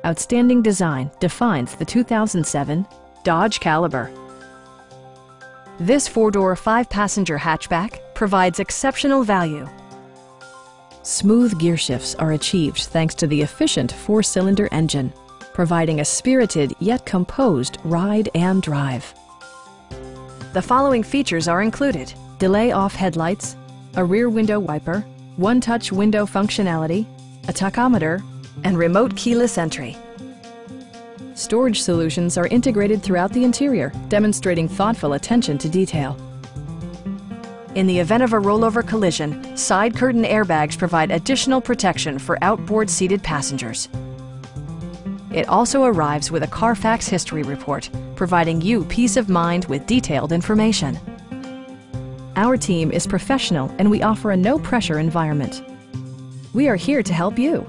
Outstanding design defines the 2007 Dodge Caliber. This four-door, five-passenger hatchback provides exceptional value. Smooth gear shifts are achieved thanks to the efficient four-cylinder engine, providing a spirited yet composed ride and drive. The following features are included: delay-off headlights, a rear window wiper, one-touch window functionality, a tachometer, and remote keyless entry. Storage solutions are integrated throughout the interior, demonstrating thoughtful attention to detail. In the event of a rollover collision, side curtain airbags provide additional protection for outboard seated passengers. It also arrives with a Carfax history report, providing you peace of mind with detailed information. Our team is professional and we offer a no-pressure environment. We are here to help you.